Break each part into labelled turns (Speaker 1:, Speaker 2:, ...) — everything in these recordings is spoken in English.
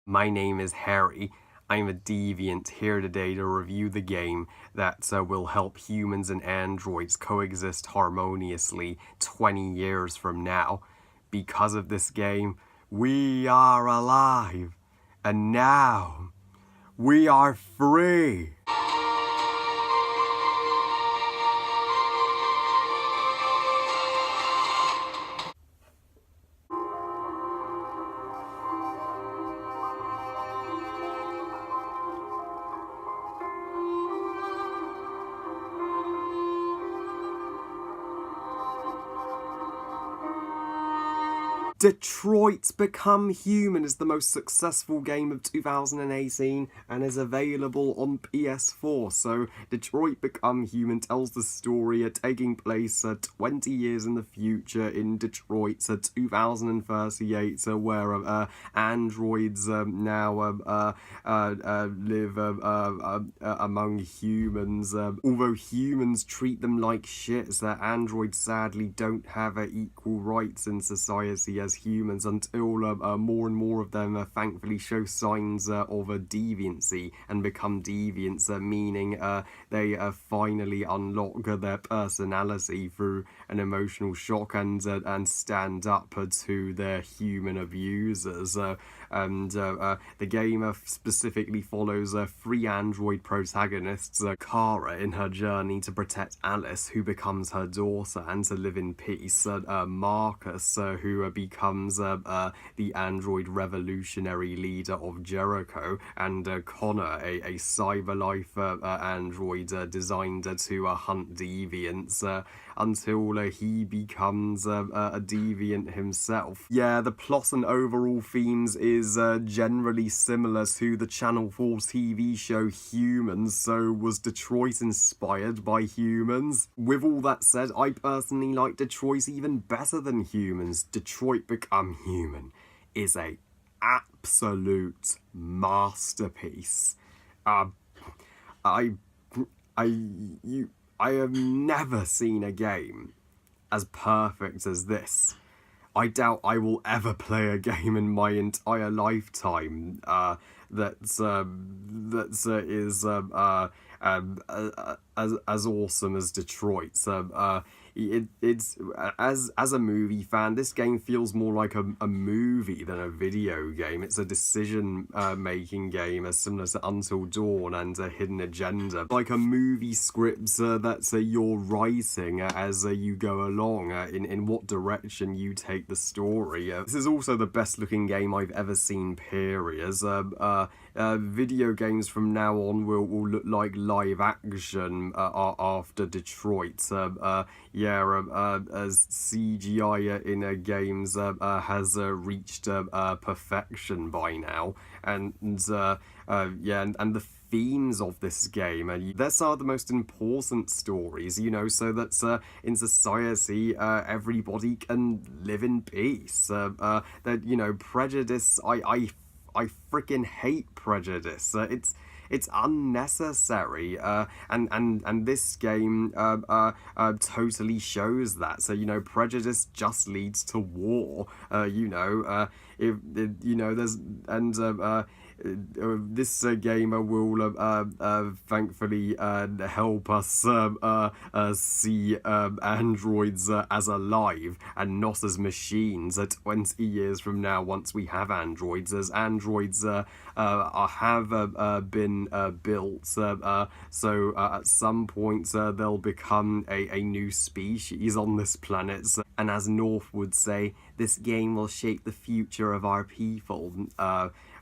Speaker 1: My name is Harry. I'm a deviant here today to review the game that will help humans and androids coexist harmoniously 20 years from now. Because of this game, we are alive. And now, we are free. Detroit Become Human is the most successful game of 2018 and is available on PS4. So, Detroit Become Human tells the story taking place 20 years in the future in Detroit, 2038, where androids now live among humans. Although humans treat them like shit, androids sadly don't have equal rights in society as humans until more and more of them thankfully show signs of deviancy and become deviants, meaning they finally unlock their personality through an emotional shock and stand up to their human abusers. The game specifically follows three android protagonists, Kara in her journey to protect Alice, who becomes her daughter, and to live in peace, Marcus, who becomes the android revolutionary leader of Jericho, and Connor, a cyberlife android designed to hunt deviants until he becomes a deviant himself. Yeah, the plot and overall themes is generally similar to the Channel 4 TV show Humans, so was Detroit inspired by Humans? With all that said, I personally like Detroit even better than Humans. Detroit Become Human is a absolute masterpiece. I have never seen a game as perfect as this. I doubt I will ever play a game in my entire lifetime that is as awesome as Detroit. It's as a movie fan, this game feels more like a movie than a video game. It's a decision making game, similar to Until Dawn and Hidden Agenda, like a movie script that you're writing as you go along in what direction you take the story. This is also the best looking game I've ever seen, period. Video games from now on will look like live action after Detroit. As CGI in games has reached perfection by now, and the themes of this game, these are the most important stories, so that in society everybody can live in peace. That prejudice, I freaking hate prejudice. It's unnecessary, and this game totally shows that. So prejudice just leads to war. If there's this game will thankfully help us see androids as alive and not as machines 20 years from now, once we have androids, as androids have been built, so at some point they'll become a new species on this planet. And as North would say, this game will shape the future of our people.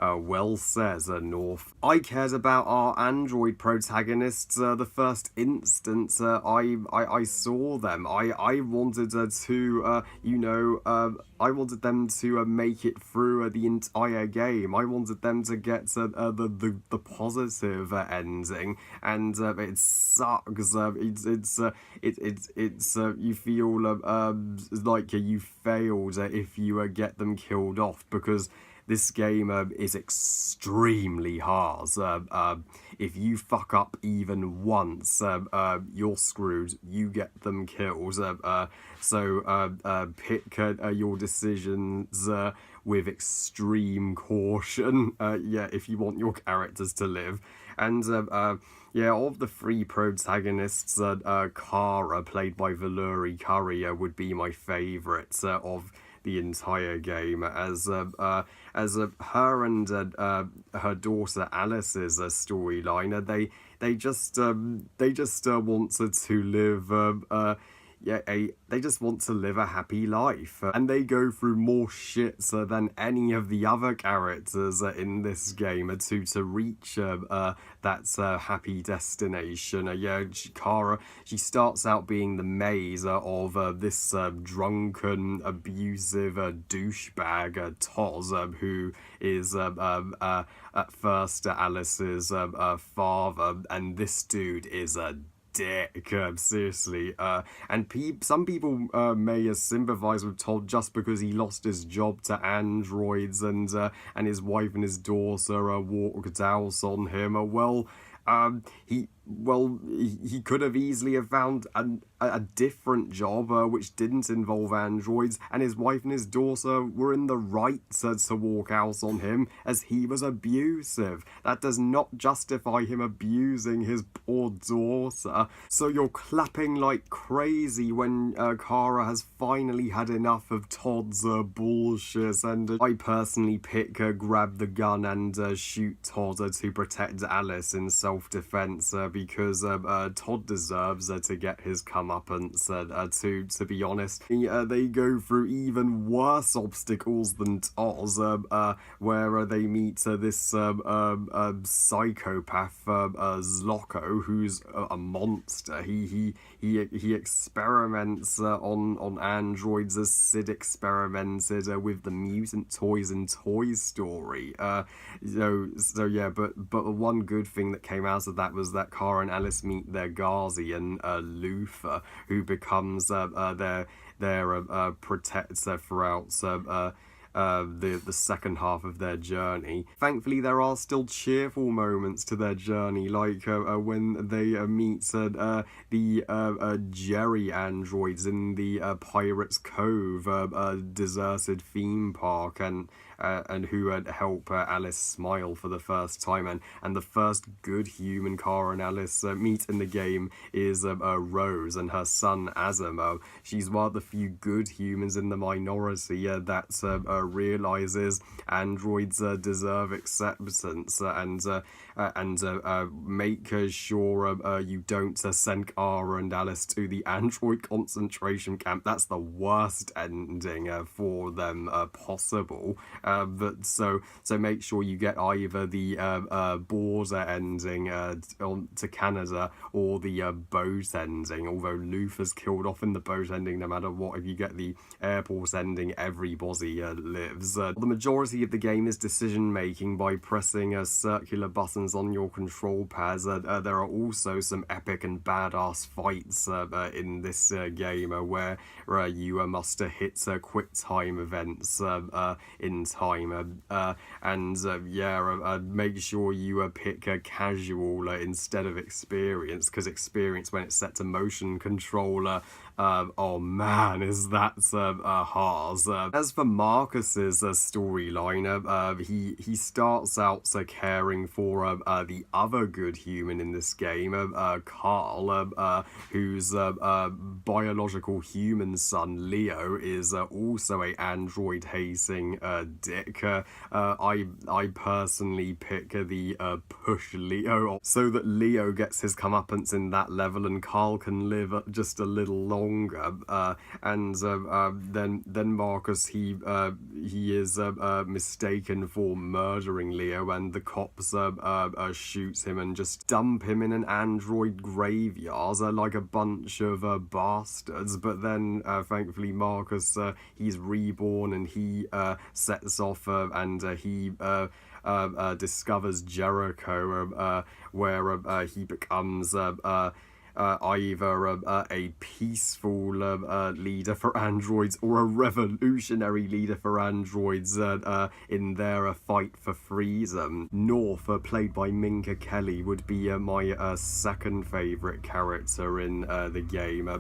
Speaker 1: Well says North. I cared about our android protagonists the first instance I saw them. I wanted to I wanted them to make it through the entire game. I wanted them to get the positive ending, and it sucks. It's you feel like you failed if you get them killed off, because this game is extremely hard. If you fuck up even once, you're screwed. You get them killed. So pick your decisions with extreme caution. Yeah, if you want your characters to live. And yeah, of the three protagonists, Kara, played by Valuri Curry, would be my favourite of the entire game, as her and her daughter Alice's storyline. They just wanted to live yeah, they just want to live a happy life, and they go through more shit than any of the other characters in this game to reach that happy destination. Yeah, Kara, she starts out being the maze of this drunken, abusive douchebag Toz, who is at first Alice's father, and this dude is a dick, seriously. And some people may sympathize with Todd just because he lost his job to androids, and his wife and his daughter walked out on him. He could have easily have found a different job which didn't involve androids, and his wife and his daughter were in the right to walk out on him, as he was abusive. That does not justify him abusing his poor daughter. So you're clapping like crazy when Kara has finally had enough of Todd's bullshit, and I personally pick grab the gun and shoot Todd to protect Alice in self-defense, because Todd deserves to get his comeuppance. To be honest, they go through even worse obstacles than Toz, where they meet this psychopath Zloko, who's a monster. He experiments on androids as Sid experimented with the mutant toys in Toy Story. So yeah, but one good thing that came out of that was that Kara and Alice meet their guardian, Luther, who becomes their protector throughout the second half of their journey. Thankfully, there are still cheerful moments to their journey, like when they meet the Jerry androids in the Pirates Cove deserted theme park, and who help Alice smile for the first time. And the first good human Kara and Alice meet in the game is Rose and her son Azam. She's one of the few good humans in the minority that realizes androids deserve acceptance, and make sure you don't send Kara and Alice to the android concentration camp. That's the worst ending for them possible. But so make sure you get either the border ending to Canada, or the boat ending. Although Luther's killed off in the boat ending, no matter what. If you get the airport ending, everybody lives. The majority of the game is decision making by pressing circular buttons on your control pads. There are also some epic and badass fights in this game where you must hit quick time events in time, and make sure you pick a casual instead of experience, because experience, when it's set to motion controller, oh man, is that hard. As for Marcus's storyline, he starts out caring for the other good human in this game, Carl, whose biological human son Leo is also a android hating dick. I personally pick the push Leo, so that Leo gets his comeuppance in that level and Carl can live just a little longer. And then Marcus, he is mistaken for murdering Leo, and the cops shoot him and just dump him in an android graveyard like a bunch of bastards. But then thankfully Marcus, he's reborn, and he sets off and he discovers Jericho, where he becomes either a peaceful leader for androids or a revolutionary leader for androids in their fight for freedom. North, played by Minka Kelly, would be my second favourite character in the game.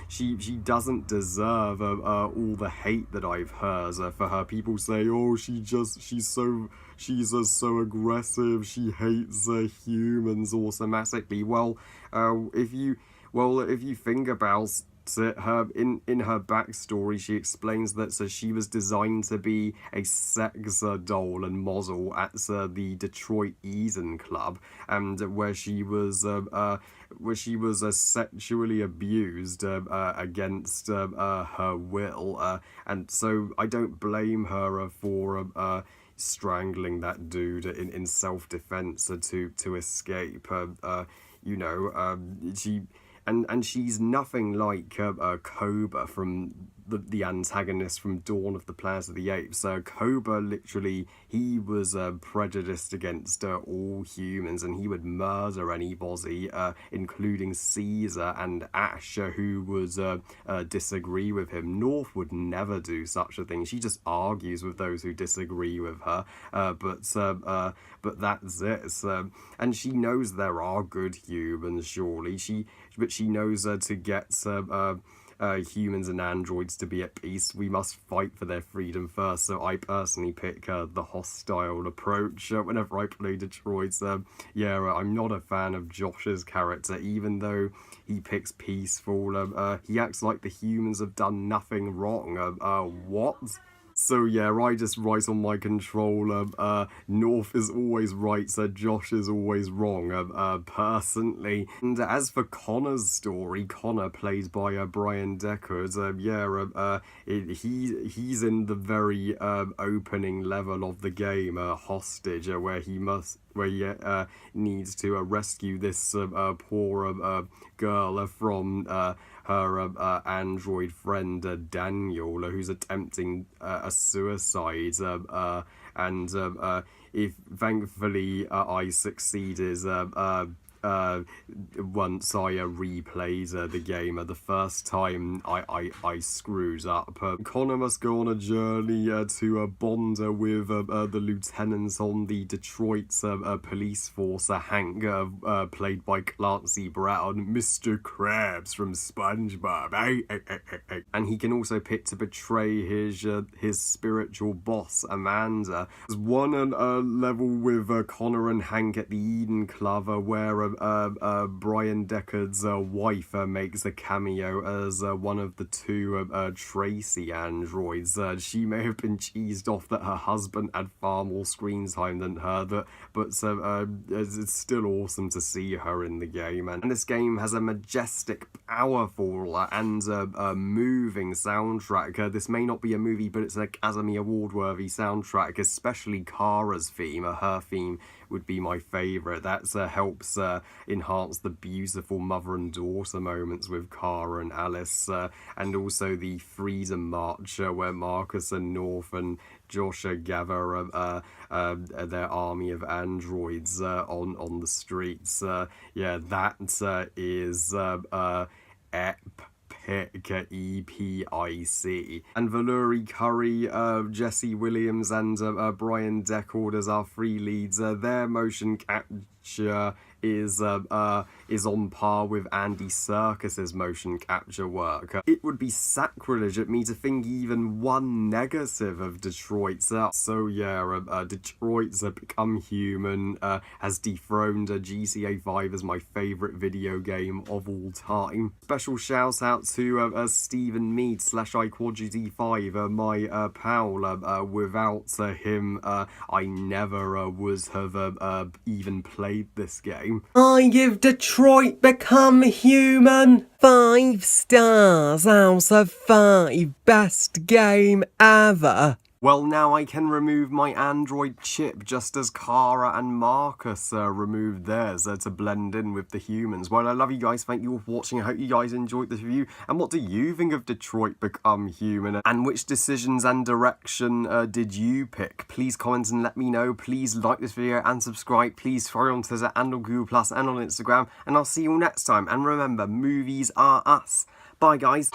Speaker 1: She doesn't deserve all the hate that I've heard for her. People say, oh, she's so aggressive, she hates humans automatically. Well, if you think about it, her in her backstory, she explains that she was designed to be a sex doll and model at the Detroit Eden Club, and where she was sexually abused against her will, and so I don't blame her for strangling that dude in self-defense to escape. She's nothing like Cobra from the antagonist from Dawn of the Planet of the Apes. Cobra, literally, he was prejudiced against all humans, and he would murder anybody, including Caesar and Ash, who would disagree with him. North would never do such a thing. She just argues with those who disagree with her, but that's it. And she knows there are good humans, surely. But she knows to get humans and androids to be at peace, we must fight for their freedom first. So I personally pick the hostile approach whenever I play Detroit. I'm not a fan of Josh's character, even though he picks peaceful. He acts like the humans have done nothing wrong. What? So yeah, I just write on my controller, North is always right, so Josh is always wrong, personally. And as for Connor's story, Connor, played by Brian Deckard, he's in the very opening level of the game, Hostage, where he needs to rescue this poor girl from her android friend Daniel, who's attempting a suicide, and if thankfully I succeeded once I replayed the game. The first time I screwed up. Connor must go on a journey to bond with the lieutenants on the Detroit police force, Hank, played by Clancy Brown, Mr. Krabs from SpongeBob, and he can also pick to betray his spiritual boss, Amanda. There's one level with Connor and Hank at the Eden Club where Brian Deckard's wife makes a cameo as one of the two Tracy androids. She may have been cheesed off that her husband had far more screen time than her, but it's still awesome to see her in the game. And this game has a majestic, powerful, and moving soundtrack. This may not be a movie, but it's an Academy Award-worthy soundtrack, especially Kara's theme. Her theme would be my favourite. That helps enhance the beautiful mother and daughter moments with Kara and Alice, and also the Freedom March where Marcus and North and Josh gather their army of androids on the streets. That is EPIC. And Valerie Curry, Jesse Williams, and Brian Deckard as our three leads. Their motion capture is on par with Andy Serkis's motion capture work. It would be sacrilege at me to think even one negative of Detroit. Detroit's Become Human has dethroned GTA 5 as my favourite video game of all time. Special shout out to Stephen Mead / iQuadGT5, my pal. Without him, I never would have even played this game. I give Detroit Become Human 5 stars out of 5. Best game ever. Well, now I can remove my Android chip just as Kara and Marcus removed theirs to blend in with the humans. Well, I love you guys. Thank you all for watching. I hope you guys enjoyed this review. And what do you think of Detroit Become Human? And which decisions and direction did you pick? Please comment and let me know. Please like this video and subscribe. Please follow on Twitter and on Google Plus and on Instagram. And I'll see you all next time. And remember, movies are us. Bye, guys.